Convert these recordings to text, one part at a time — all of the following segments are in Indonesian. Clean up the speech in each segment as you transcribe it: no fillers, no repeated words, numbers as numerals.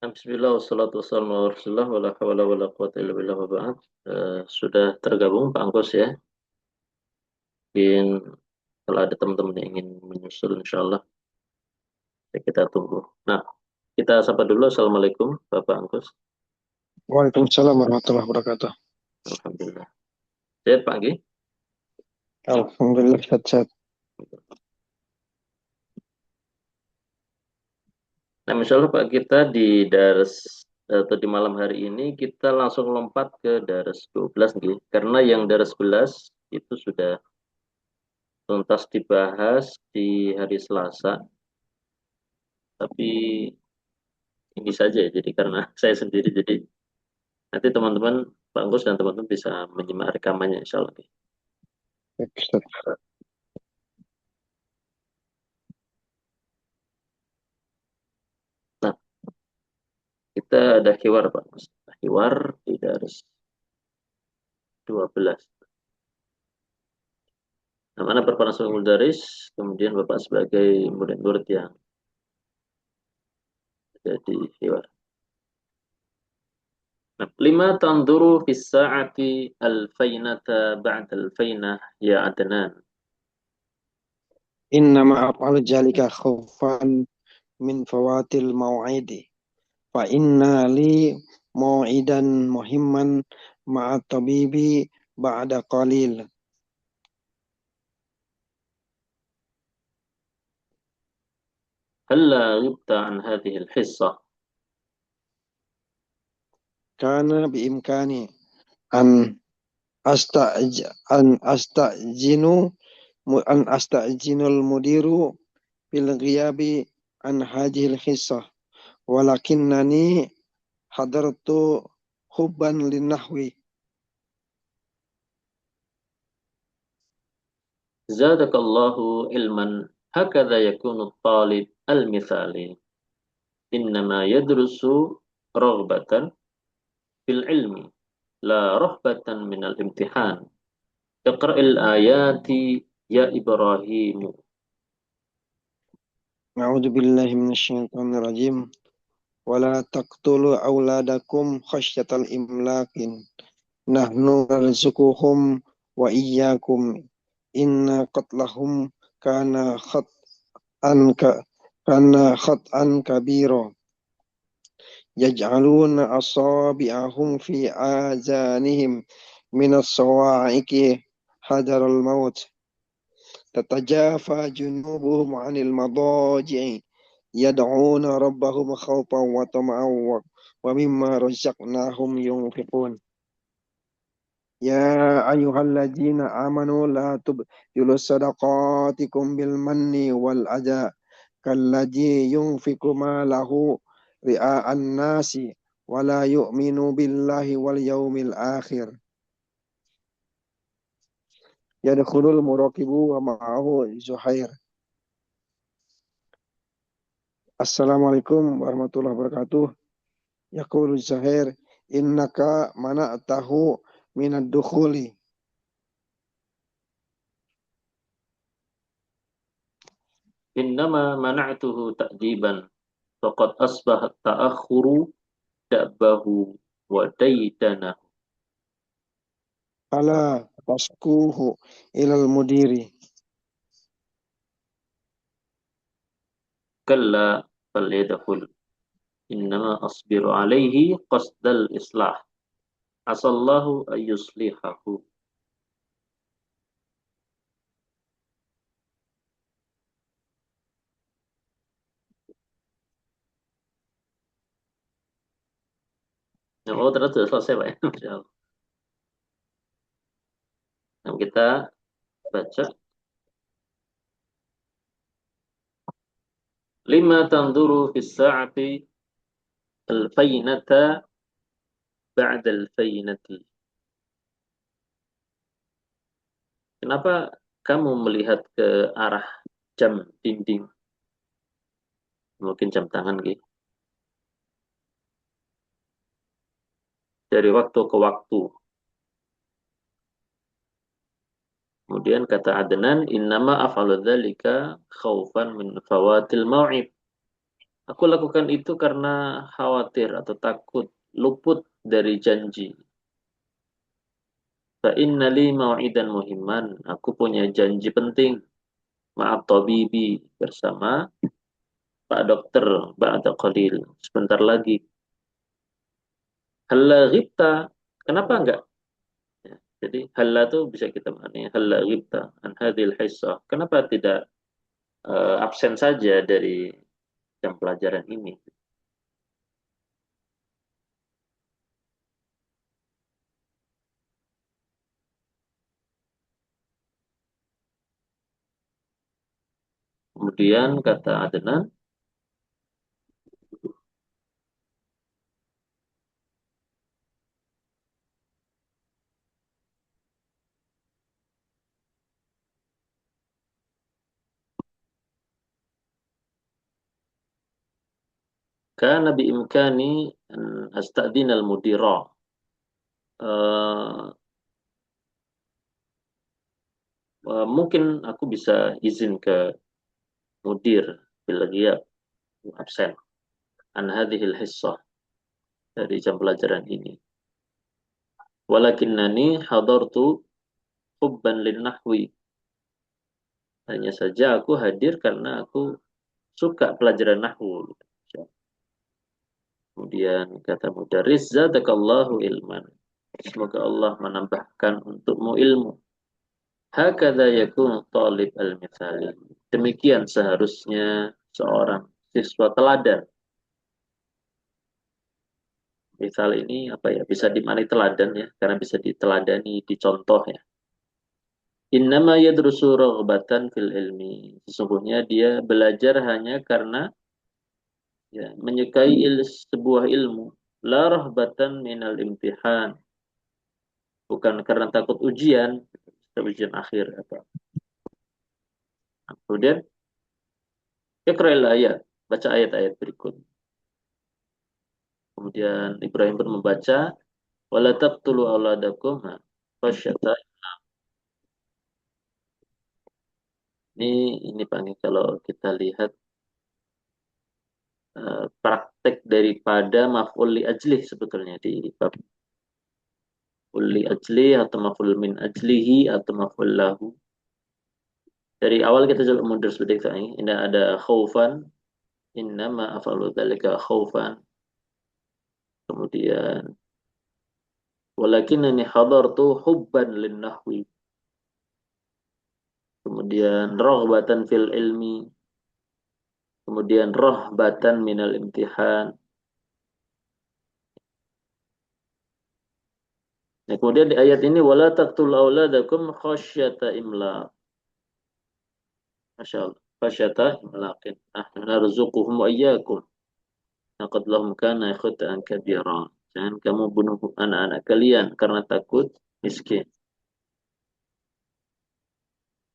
Bismillah, wassalatu wassalamu ala rasulullah, wa la hawla wa la quwata illa billah wa ba'd. Sudah tergabung Pak Angkos ya. Mungkin kalau ada teman-teman yang ingin menyusul, insya Allah ya kita tunggu. Nah, kita sapa dulu. Assalamualaikum, Bapak Angkos. Waalaikumsalam warahmatullahi wabarakatuh. Alhamdulillah. Sehat Pak Anggi? Alhamdulillah sehat-sehat. Nah, insya Allah Pak, kita di Dars atau di malam hari ini kita langsung lompat ke Dars 12 nih. Karena yang Dars 11 itu sudah tuntas dibahas di hari Selasa. Tapi ini saja ya, jadi karena saya sendiri, jadi nanti teman-teman Pak Anggus dan teman-teman bisa menyimak rekamannya insya Allah. Baik, Ustaz. Nah, kita ada hiwar Pak Anggus. Hiwar di Dars 12. Nah, mana Bapak langsung Daris, kemudian Bapak sebagai murid-murid yang ada di hiwar. Nah, lima tanduru fis sa'ati alfainata ba'da alfainah ya Adnan. Innama af'alu jalika khaufan min fawatil mau'idi. Fa inna li mau'idan muhimman ma'a tabibi ba'da qalil. هلا غبت عن هذه الحصة. Kana biimkani an asta'j an asta'jinu an asta'jinul mudiru bil ghiyabi an hadhil hissah. Walakinnani hadartu hubban linnahwi. زادك الله علما. هكذا يكون الطالب المثالي. إنما يدرس رغبة في العلم، لا رهبة من الامتحان. اقرأ الآيات يا إبراهيم. A'udzu billahi minasyaitonir rajim. Wala taqtulu auladakum khasyatal imlakin. Nahnu narzuquhum wa iyyakum. Inna qatlahum kana khat'an ka kana khat'an kabira. Yaj'aluna asabi'ahum fi azanihim minas sawa'iqi hadaral maut. تتجافى جنوبهم عن المضاجع يدعون ربهم خوفا وطمعا ومما رزقناهم ينفقون يا أيها الذين آمنوا لا تبطلوا صدقاتكم بالمن والأذى كالذي ينفق ماله رئاء الناس ولا يؤمن بالله واليوم الآخر يدخل المراقب ومعه زهير. Assalamualaikum warahmatullahi wabarakatuh. Yaqulu Zuhair, innaka mana'tahu minad dukhuli. إنما منعته تأديبا، فقد أصبح التأخر دأبه وديدنه. Ala taskuhu ilal mudiri. كلا فليدخل. إنما أصبر عليه قصد الإصلاح. عسى الله أن يصلحه. Nah, oh ternyata sudah selesai Pak ya. Masya Allah. Nah, kita baca. Lima tanduru fis sa'ati alfainata ba'da alfainati. Kenapa kamu melihat ke arah jam dinding? Mungkin jam tangan gitu. Dari waktu ke waktu. Kemudian kata Adnan, innama af'alu dzalika khaufan min fawatil mau'id. Aku lakukan itu karena khawatir atau takut luput dari janji. Fa inna li mau'idan muhimman. Aku punya janji penting. Maaf tabibi bersama Pak Dokter ba'da qalil. Sebentar lagi. Halla ghibta. Kenapa enggak? Ya, jadi halla itu bisa kita maknai halla ghibta an hadhil hissah. Kenapa tidak absen saja dari jam pelajaran ini? Kemudian kata Adnan, kana bi imkani an astadina al-mudira. Eh, mungkin aku bisa izin ke mudir bila dia absen an hadhil hissah dari jam pelajaran ini. Walakinnani hadartu hubban lin nahwi. Hanya saja aku hadir karena aku suka pelajaran nahwu. Kemudian kata mudaris, zadakallahu ilman. Semoga Allah menambahkan untukmu ilmu. Hakadha yakun talib al-mithali. Demikian seharusnya seorang siswa teladan. Misal ini apa ya? Bisa dimaknai teladan ya, karena bisa diteladani, dicontoh ya. Innama yadrusu raghbatan fil ilmi. Sesungguhnya dia belajar hanya karena ya, menyukai sebuah ilmu. La rahbatan minal imtihan. Bukan karena takut ujian akhir apa. Kemudian iqra'il ayat, baca ayat-ayat berikut. Kemudian Ibrahim pun membaca wala taqtulu auladakum khasyata. Ini Pak nih, kalau kita lihat praktek daripada maf'ul li ajlih sebetulnya di bab li ajli atau maf'ul min ajlihi atau maf'ul lahu. Dari awal kita coba mundur seperti ini. Ini ada khaufan, inna ma afalu dzalika khaufan. Kemudian walakinani hadartu hubban lin nahwi. Kemudian raghbatan fil ilmi. Kemudian rahbatan minal imtihan. Nah, kemudian di ayat ini wala taqtul auladakum khasyata imlaq. Masya Allah. Khasyata imlaqin. Nahnu narzuquhum wa iyyakum. Laqad lahum kana khut'an kabira. Jangan kamu bunuh anak-anak kalian karena takut miskin.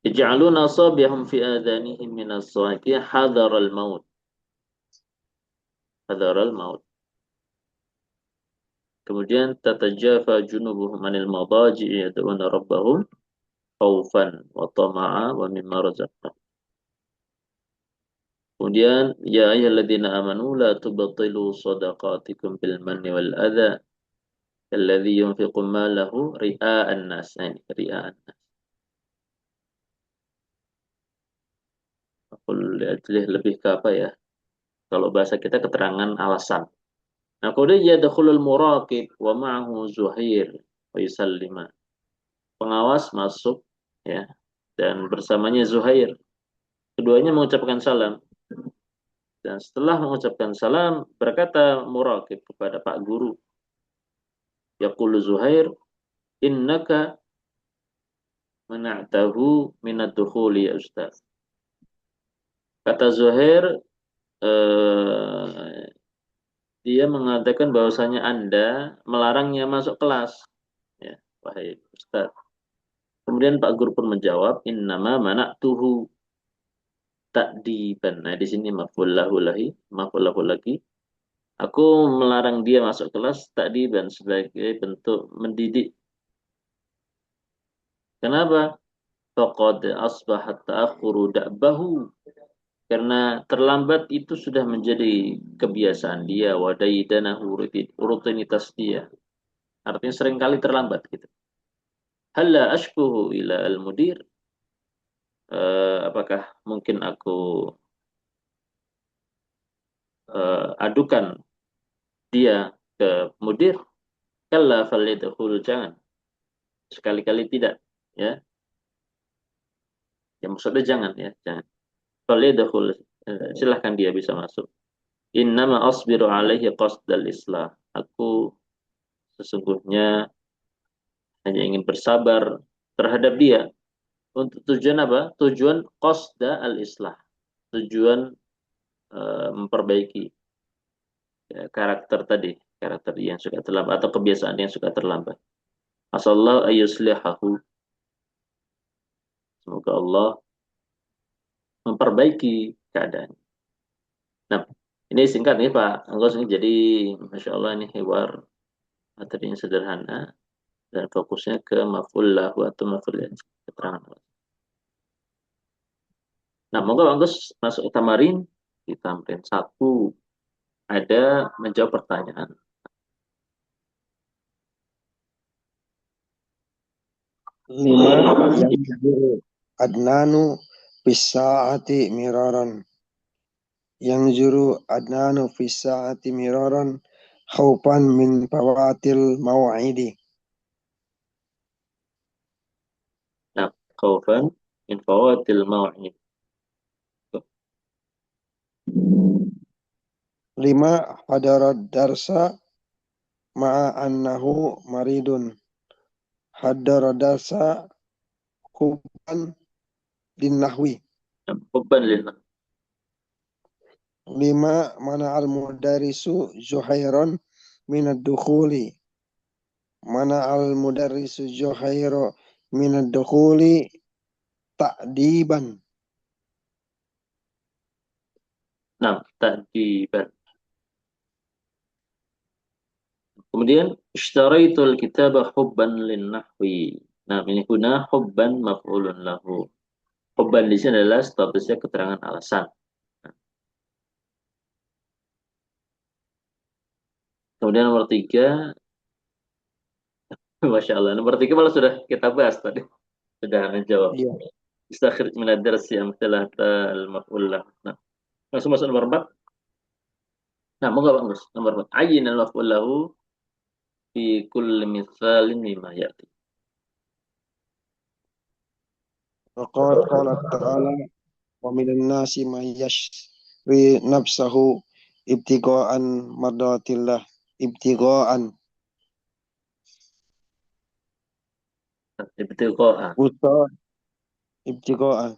Ij'aluna asabihum fi adhanihim min as-sawati hadar al-maut. Hadar al-maut. Kemudian tatajafa junubuhum anil madaji'i yad'una rabbahum khaufan wa tama'a wa mimma razaqnahum. Kemudian ya ayyuhalladzina amanu la tubtilu shadaqatikum bil manni wal adha alladzi yunfiqu malahu ria'an nas. Nah, ini ria'an nas. Aku lihat lebih ke apa ya? Kalau bahasa kita keterangan alasan. Nah, kemudian yadkhulul muraqib wa ma'ahu Zuhair wa yusallima. Pengawas masuk ya dan bersamanya Zuhair. Keduanya mengucapkan salam. Dan setelah mengucapkan salam berkata muraqib kepada Pak Guru, yaqulu Zuhair, innaka mana'tahu minad dukhuli ya Ustaz. Kata Zuhair, eh, dia mengatakan bahwasanya Anda melarangnya masuk kelas. Ya, wahai Ustaz. Kemudian Pak Guru pun menjawab, innama mana'tuhu ta'diban. Nah, di sini maf'ul lahu lagi. Aku melarang dia masuk kelas ta'diban sebagai bentuk mendidik. Kenapa? Faqad asbahat ta'akhuru da'bahu. Karena terlambat itu sudah menjadi kebiasaan dia, wadaidanahu, rutinitas dia. Artinya seringkali terlambat gitu. Halla ashkuhu ila al-mudir. Apakah mungkin aku adukan dia ke mudir? Kalla falyadkhul, jangan. Sekali-kali tidak, ya. Ya maksudnya jangan, ya, jangan. Falyadkhul, silahkan dia bisa masuk. Innama asbiru alaihi qasdal islah. Aku sesungguhnya hanya ingin bersabar terhadap dia. Untuk tujuan apa? Tujuan qasda al-islah. Tujuan memperbaiki karakter tadi, karakter yang suka terlambat atau kebiasaan yang suka terlambat. Asallahu ayyuslihahu. Semoga Allah memperbaiki keadaan. Nah, ini singkat nih Pak Anggos ini, jadi Masya Allah ini hewan materinya sederhana dan fokusnya ke maf'ul lahu atau maf'ul keterangan. Nah, moga Pak Anggos masuk ke tamarin di tamrin satu ada menjawab pertanyaan. Lima yang juru adnanu bisaati miraran. Yang juru adnanu bisaati miraran khaufan min fawatil maw'idi. Nah, khaufan min fawatil mau'id. Lima hadarat darsa ma'a annahu maridun. Hadarat darsa kuban linnahwi. Nah, beban lillah. Lima mana al-mudarisu Zuhairon minad dukhuli. Mana al-mudarisu Zuhairo minad dukhuli ta'diban. Nah, tadiban. Kemudian ishtaraitul kitaba hubban lin nahwi. Nah, ini guna hubban maf'ulun lahu. Hubban di sini adalah statusnya keterangan alasan. Nah, kemudian nomor tiga, Masya Allah. Nomor tiga malah sudah kita bahas tadi. Sudah menjawab. Iya. Istakhrij min ad-darsi amthalah al-maf'ul lahu. Nah, langsung masuk nomor empat. Nah, moga bagus. Nomor empat. Ayyin al-maf'ul lahu fi kulli mithalin mimma ya'ti. Waqad qala ta'ala wa minan nasi man yashri nafsahu ibtigha'an mardatillah ibtigha'an Ibtiqa'a. usa ibtigha'an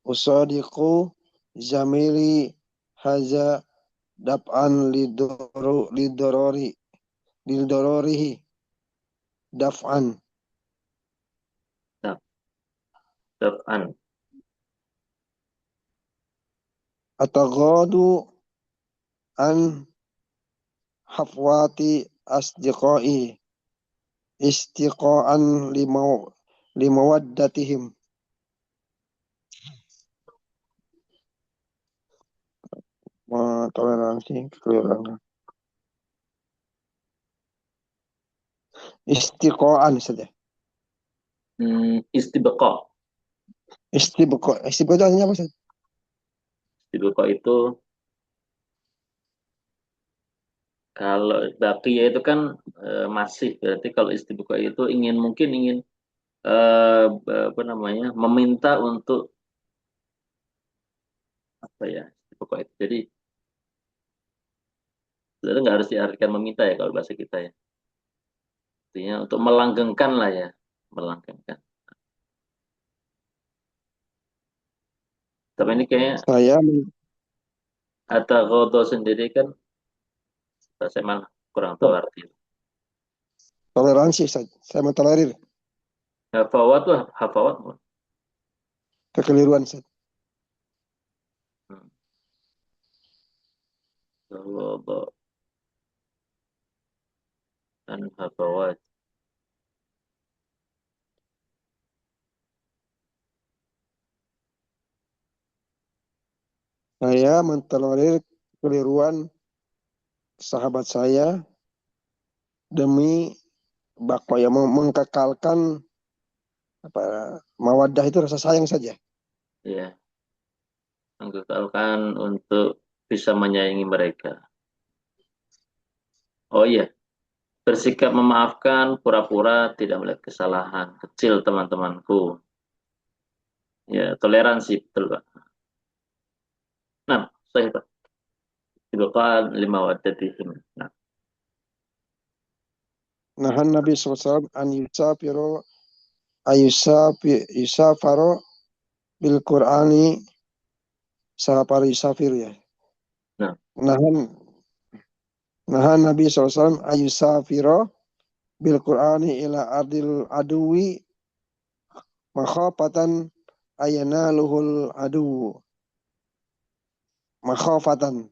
usadiqu zamili haza dab'an lidororihi daf'an Nah, tab'an. atagadu an hafwati asdiqai istiqa'an limawaddatihim toleransi kekeliruan istiqa'an saja Istibqa. istibqa itu artinya apa Ustaz? Istibqa itu kalau baqiyah itu kan masih, berarti kalau istibqa itu mungkin ingin apa namanya, meminta untuk apa ya, istibqa itu. Jadi sebenarnya nggak harus diartikan meminta ya kalau bahasa kita ya. Artinya untuk melanggengkan lah ya, melanggengkan. Tapi ini kayaknya Saya ataghodo sendiri kan saya malah kurang tahu arti. toleransi Ustaz. Saya mentolerir Hafawat tuh hafawat. kekeliruan Ustaz. Hmm. Taghodo dan hafawat. Saya mentolerir keliruan sahabat saya demi bakoya mengkekalkan apa mawaddah itu rasa sayang saja. Ya, mengkekalkan untuk bisa menyayangi mereka. Oh iya, bersikap memaafkan, pura-pura tidak melihat kesalahan kecil teman-temanku. Ya, toleransi betul, Pak. Nah, saya Pak. Ibqaan lima wadatihim. Nah, Nahan Nabi SAW an yusafaro bil Qur'ani safar yusafir ya. nah, Nahan nahan Nabi SAW an yusafiro bil Qur'ani ila ardil aduwi makhafatan ayana luhul adu makhafatan.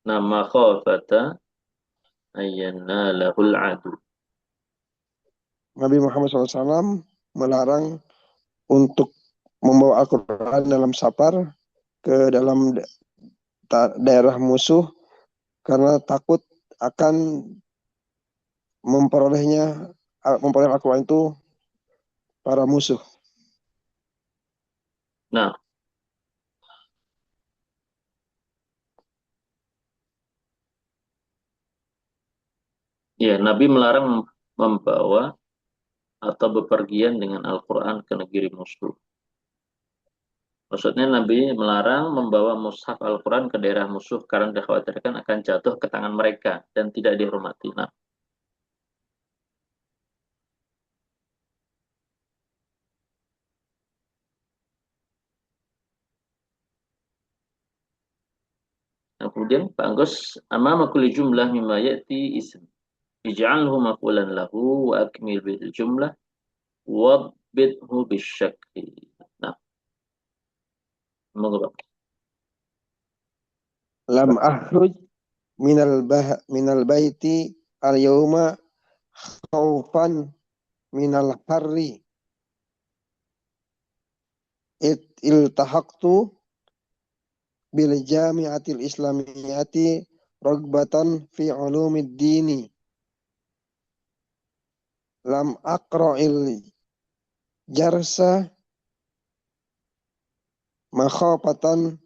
nama khafata ayyana lahul adu. Nabi Muhammad SAW melarang untuk membawa Al-Quran dalam safar ke dalam daerah musuh karena takut akan memperolehnya memperoleh Al-Quran itu para musuh. Nah, ya, Nabi melarang membawa atau bepergian dengan Al-Quran ke negeri musuh. Maksudnya Nabi melarang membawa mushaf Al-Quran ke daerah musuh karena dikhawatirkan akan jatuh ke tangan mereka dan tidak dihormati. Nah, kemudian Pak Anggos, amama kulli jumlah mimma ya'ti ism. Ij'alhu maqulan lahu wa akmil bil jumlah wabbithu bisyakli. Nah, semoga Pak. Lam ahruj minal baiti al yauma khaufan minal harri iltahaqtu bil jami'atil islamiyati ragbatan fi ulumid dini lam aqra'il jarsa makhafatan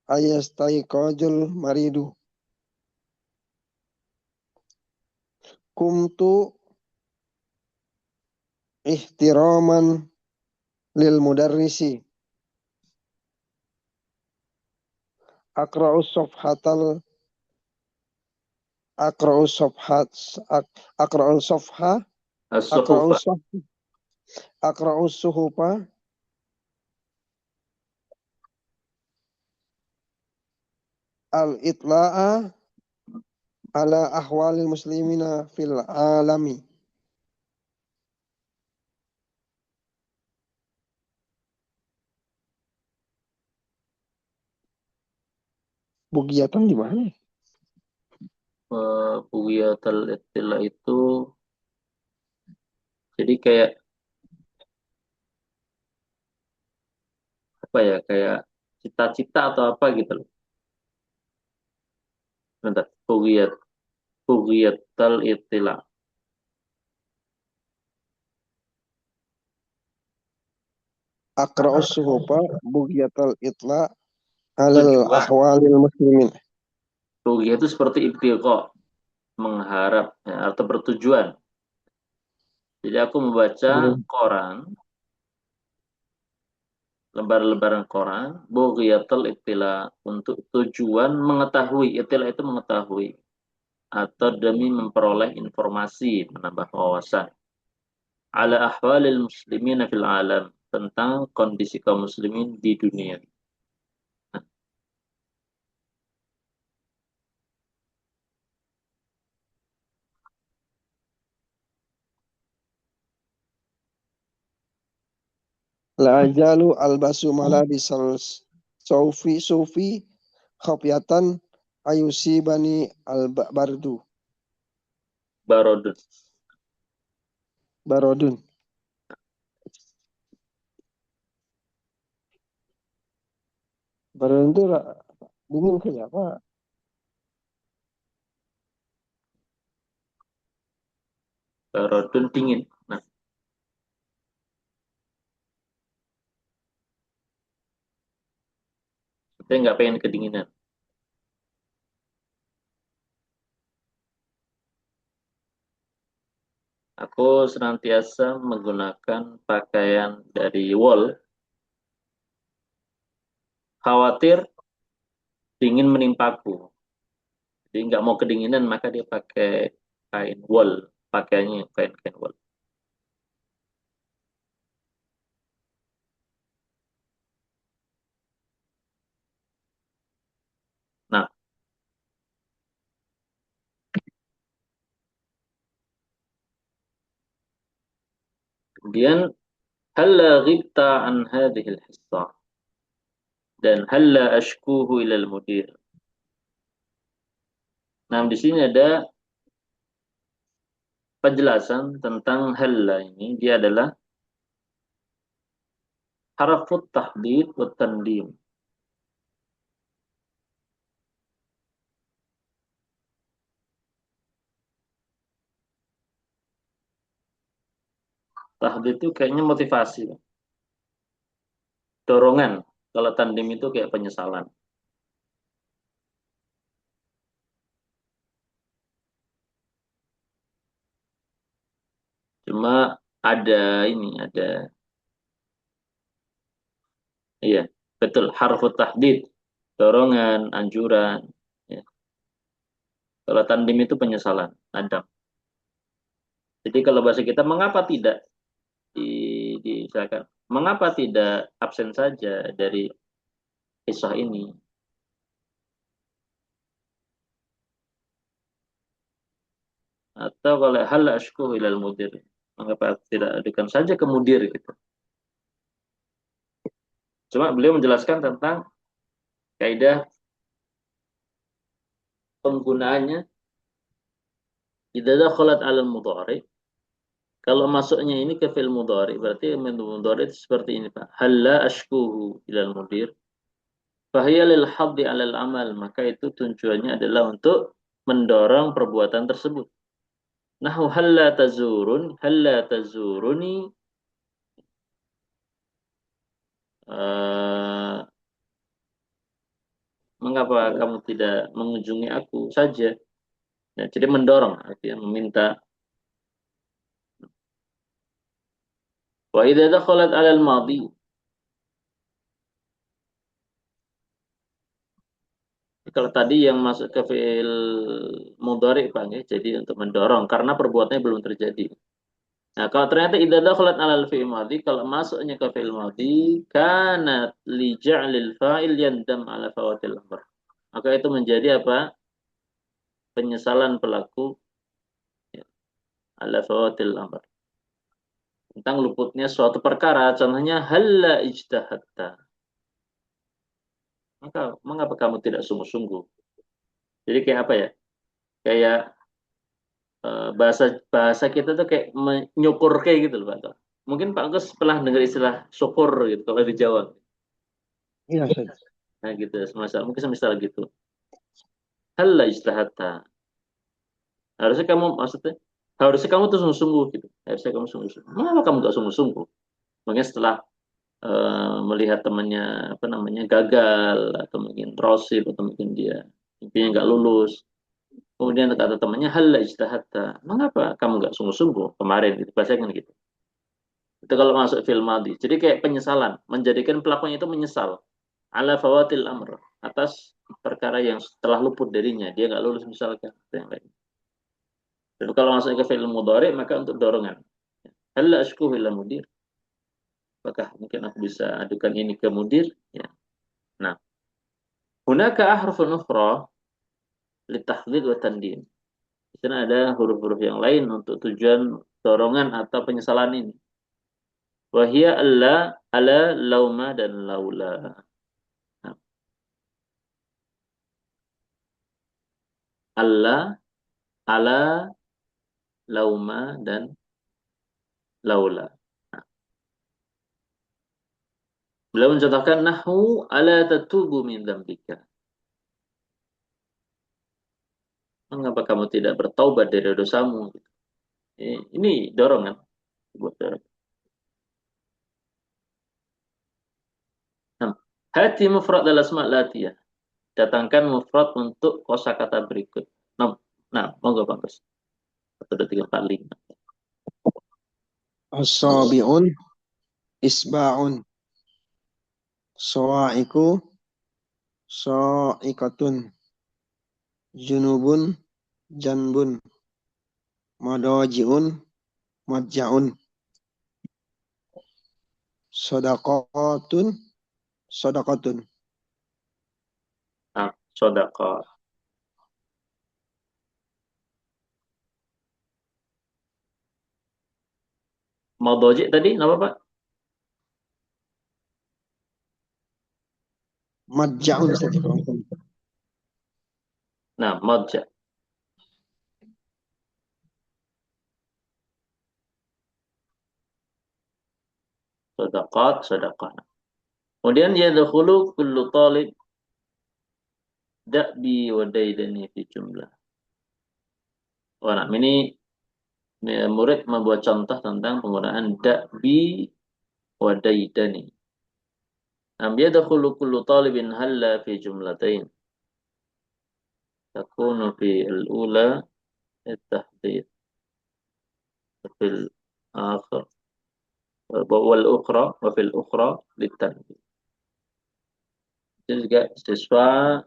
ayastaiqajul maridu kumtu ihtiraman lil mudarrisi aqra'us safhatal aqra'us safhat aqra'us safha As-suhufa. aqra'us saf aqra'us suhufa al itla'a ala ahwalil muslimina fil alami. Bugiatan di mana? Bugiyatul ittila itu jadi kayak apa ya, kayak cita-cita atau apa gitu loh. Bentar, bugiyatul ittila. Akra'us suhufa bugiyatal itla alal Tujuan. ahwalil muslimin. Bugiyah itu seperti ibtiqa, mengharap ya, atau bertujuan. Jadi aku membaca Hmm. koran, lembar-lembaran koran, bughiyatul ittila, untuk tujuan mengetahui, ittila itu mengetahui, atau demi memperoleh informasi, menambah wawasan. Ala ahwalil muslimin fil alam, tentang kondisi kaum muslimin di dunia. La ajalu albasu malabisal sufi khafiyatan ayusibani bardu Barodun. barodun. Barodun itu Dingin kayak apa? Barodun dingin. Nah, saya nggak pengen kedinginan. Aku senantiasa menggunakan pakaian dari wol. Khawatir dingin menimpaku. Jadi nggak mau kedinginan, maka dia pakai kain wol. Pakaiannya kain-kain wol. Nah, kemudian halla ghibta an hadhil hissa dan halla ashkuhu ilal mudir. Nah, di sini ada penjelasan tentang halla ini. Dia adalah harfut tahdid wa tandim. Tahdid itu kayaknya motivasi, dorongan. Kalau tandim itu kayak penyesalan. Cuma ada ini, ada iya, betul harfut tahdid, dorongan, anjuran. Ya. Kalau tandim itu penyesalan, nadam. Jadi kalau bahasa kita mengapa tidak misalkan mengapa tidak absen saja dari kisah ini? Atau kalau hal ashku ilal mudir, mengapa tidak adukan saja ke mudir gitu. Cuma beliau menjelaskan tentang kaidah penggunaannya idza dakhalat 'alal mudhari. Kalau masuknya ini ke fi'il mudhari, berarti mudhari itu seperti ini, Pak. Halla ashkuhu ilal mudir. Fahiya lil haddi 'alal amal, maka itu tujuannya adalah untuk mendorong perbuatan tersebut. Nahu halla tazuruni, uh, mengapa kamu tidak mengunjungi aku saja? Ya, jadi mendorong, artinya meminta. Wa idza dakhalat 'alal madhi. Kalau tadi yang masuk ke fi'il mudhari Pak ya, jadi untuk mendorong karena perbuatannya belum terjadi. Nah, kalau ternyata idza dakhalat 'alal fi'il madhi, kalau masuknya ke fi'il madhi, kanat li ja'lil fa'il yandam 'ala fawatil amr. Maka itu menjadi apa? Penyesalan pelaku ya, 'ala fawatil amr. Tentang luputnya suatu perkara, contohnya halla ijtahadta. Maka mengapa kamu tidak sungguh-sungguh? Jadi kayak apa ya? Kayak bahasa bahasa kita tuh kayak menyukur kayak gitu loh Pak. Mungkin Pak Agus pernah dengar istilah syukur gitu kalau di Jawa. Iya, Syekh. Nah gitu, semisal mungkin semisal gitu. Halla ijtahadta. Harusnya kamu maksudnya harusnya kamu tuh sungguh-sungguh gitu. Harusnya kamu sungguh-sungguh. Mengapa kamu gak sungguh-sungguh? Makanya setelah melihat temannya apa namanya gagal atau mungkin rosib atau mungkin dia intinya nggak lulus. Kemudian kata temannya halla ijtahadta. Mengapa kamu nggak sungguh-sungguh kemarin gitu. Bahasa kan gitu. Itu kalau masuk film Madi. Jadi kayak penyesalan, menjadikan pelakunya itu menyesal ala fawatil amr atas perkara yang telah luput darinya, dia nggak lulus misalkan atau yang lain. Dan kalau masuk ke film mudhari maka untuk dorongan. Hal ashku ila mudir. Apakah mungkin aku bisa adukan ini ke mudir? Ya. Nah, hunaka ahrufun ukhra litahdzid wa tandin. Di sana ada huruf-huruf yang lain untuk tujuan dorongan atau penyesalan ini. Wahia alla, ala, lauma, dan laula. Nah, alla, ala, lauma, dan laula. Beliau mencontohkan nahu ala tatubu min dzambika. Mengapa kamu tidak bertaubat dari dosamu? Ini dorongan buat dorong. Nah, hati mufrad adalah asma latiyah. Datangkan mufrad untuk kosakata berikut. Nah, nah monggo Pak Bos. 1, 2, 3, 4, 5. Asabi'un isba'un. Sawa'iku sa'iqatun. Junubun janbun. Madaji'un madja'un. Sadaqatun sadaqatun. Nah, sodako. Mau dojik tadi, apa Pak? Madja'un Ustaz ya. Nah, modja. Sodakot, sodakot. Kemudian yadkhulu kullu talib da'bi wa daidani fi jumlah. Oh, nah, ini murid membuat contoh tentang penggunaan da'bi wa daidani. Nam yadkhulu kullu talibin halla fi jumlatain. Takunu fi al-ula at-tahdid. Fi al-akhir. Wal ukhra wa fil ukhra litanbih. Itu juga siswa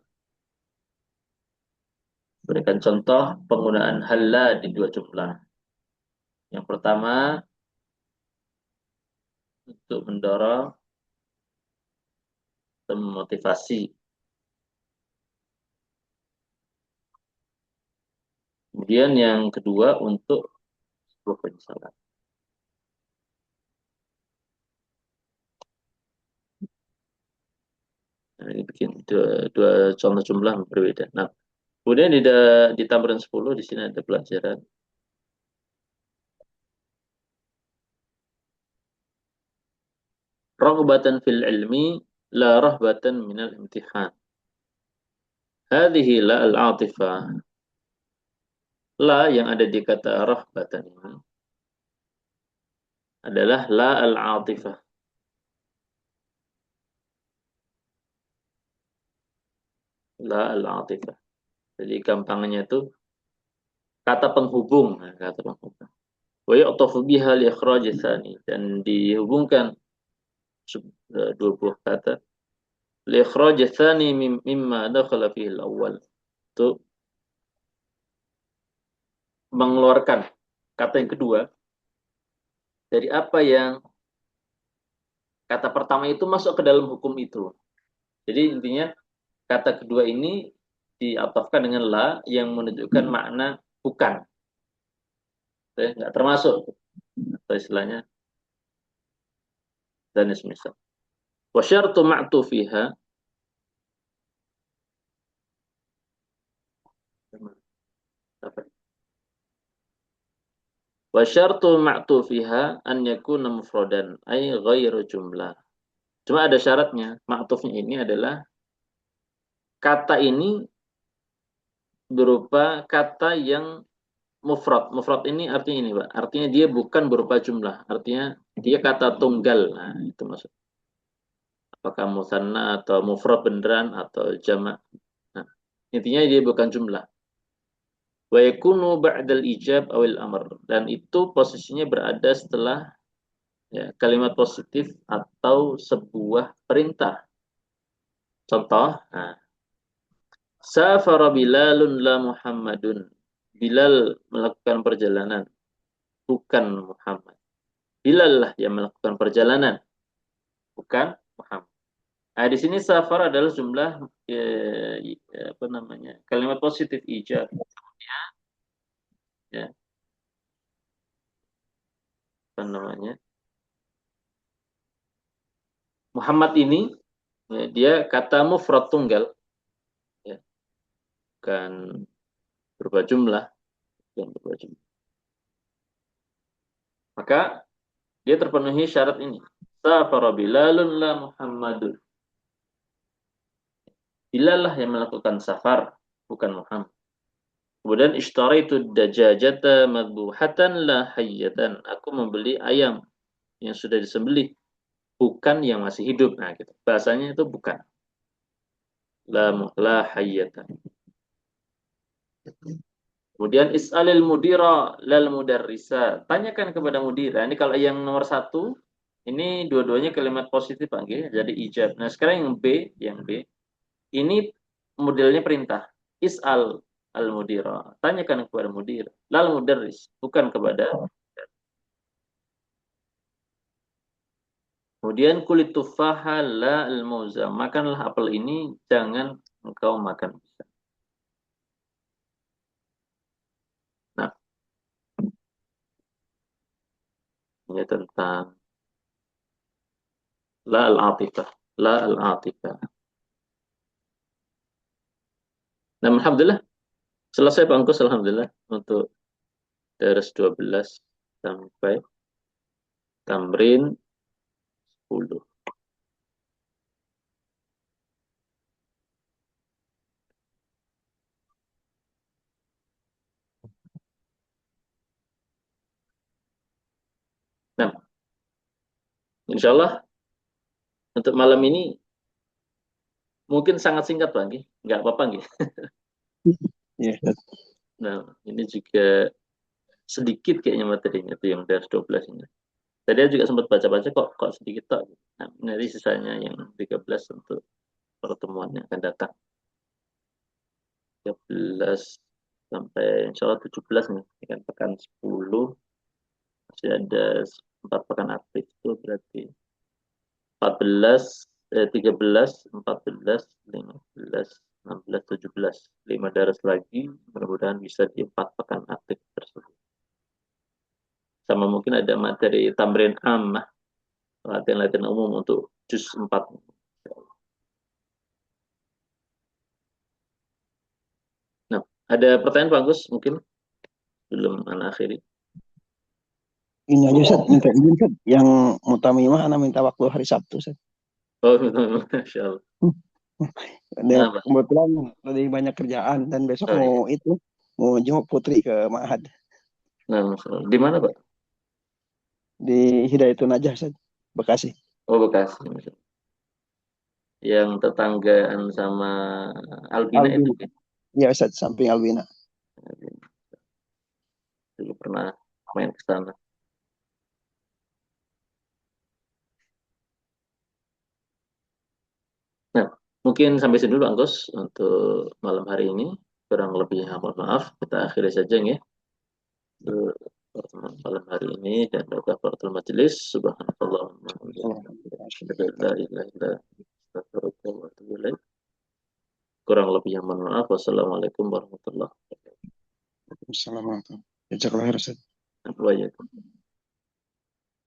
berikan contoh penggunaan halla di dua jumlah. Yang pertama untuk mendorong dan memotivasi. Kemudian yang kedua untuk sebuah penyesalan. Nah, ini bikin dua contoh jumlah berbeda. Nah, kemudian di tambahan 10 di sini ada pelajaran raghbatan fil ilmi la rahbatan minal imtihan. Hadhihi la al-atifah. La yang ada di kata rahbatan ini adalah la al-atifah. La al-atifah. Jadi gampangnya itu kata penghubung. Nah, kata penghubung. Wa yu'tafu biha li ikhraj tsani dan dihubungkan dua buah kata li ikhraj tsani mimma dakhala fihi al-awwal. Untuk mengeluarkan kata yang kedua dari apa yang kata pertama itu masuk ke dalam hukum itu. Jadi intinya kata kedua ini diatofkan dengan la yang menunjukkan makna bukan. Nggak termasuk atau istilahnya dan semisal. Wa syartu ma'tufiha wa syartu ma'tufiha an yakuna mufradan ay ghairu jumlah. Cuma ada syaratnya. Ma'tufnya ini adalah kata ini berupa kata yang mufrad. Mufrad ini artinya ini, Pak. Artinya dia bukan berupa jumlah. Artinya dia kata tunggal. Nah, itu maksud. Apakah musanna atau mufrad beneran atau jamak. Nah, intinya dia bukan jumlah. Wa yakunu ba'dal ijab awil amr. Dan itu posisinya berada setelah ya, kalimat positif atau sebuah perintah. Contoh, nah, Safara Bilalun la Muhammadun. Bilal melakukan perjalanan, bukan Muhammad. Bilal lah yang melakukan perjalanan, bukan Muhammad. Nah, di sini safar adalah jumlah apa namanya? Kalimat positif ijab, ya, apa namanya? Muhammad ini ya, dia kata mufrad tunggal, ya, bukan berupa jumlah, bukan berupa jumlah. Maka dia terpenuhi syarat ini. Safara Bilalun la Muhammadun. Bilal lah yang melakukan safar, bukan Muhammad. Kemudian ishtaraitu dajajata madbuhatan la hayyatan. Aku membeli ayam yang sudah disembelih, bukan yang masih hidup. Nah, gitu. Bahasanya itu bukan. La hayyatan. Kemudian is'alil mudira lal mudarrisa. Tanyakan kepada mudira. Ini kalau yang nomor satu, ini dua-duanya kalimat positif, Pak. Jadi ijab. Nah, sekarang yang B, ini modelnya perintah. Is'al al mudira. Tanyakan kepada mudir. Lal mudarris. Bukan kepada. Kemudian kulit tufaha la al mauza. Makanlah apel ini, jangan engkau makan. Nah, ini tentang la al atifah. La al atifah. Nah, alhamdulillah selesai Pak Angkus, alhamdulillah untuk daras 12 sampai tamrin 10. Nah, insya Allah untuk malam ini mungkin sangat singkat Pak Anggi. Nggak apa-apa Anggi. Ya, Ustaz. Nah, ini juga sedikit kayaknya materinya itu yang daras 12 ini. Tadi saya juga sempat baca-baca kok sedikit tak. Nah, nanti sisanya yang 13 untuk pertemuan yang akan datang. 13 sampai insya Allah 17 nih. Kan pekan 10 masih ada 4 pekan aktif itu berarti 14, 13, 14, 15, 16, 17. 5 daras lagi, mudah-mudahan bisa di 4 pekan aktif tersebut. Sama mungkin ada materi tamrin ammah, latihan-latihan umum untuk juz 4. Nah, ada pertanyaan Pak Agus mungkin belum anak akhiri. Ini aja Ustaz, minta izin Ustaz. Yang mutamimah anak minta waktu hari Sabtu Ustaz. Oh, Masya Allah. Dan Nah, Pak. kebetulan tadi banyak kerjaan dan besok Oh, iya. mau jenguk putri ke Ma'had Nah, Masya Allah. Di mana Pak? di Hidayatun Najah Ustaz, Bekasi. Oh, Bekasi. Masya Allah. Yang tetanggaan sama Albina itu. Albina. Ya Ustaz, samping Albina. Dulu pernah main ke sana. Nah, mungkin sampai sini dulu, Angkos, untuk malam hari ini. Kurang lebih, mohon maaf. Kita akhiri saja ya. Untuk pertemuan malam hari ini dan kafaratul majelis. Subhanallah. Kurang lebih yang mohon maaf. Wassalamualaikum warahmatullahi Assalamualaikum. Jazakallah khair Ustaz. wabarakatuh.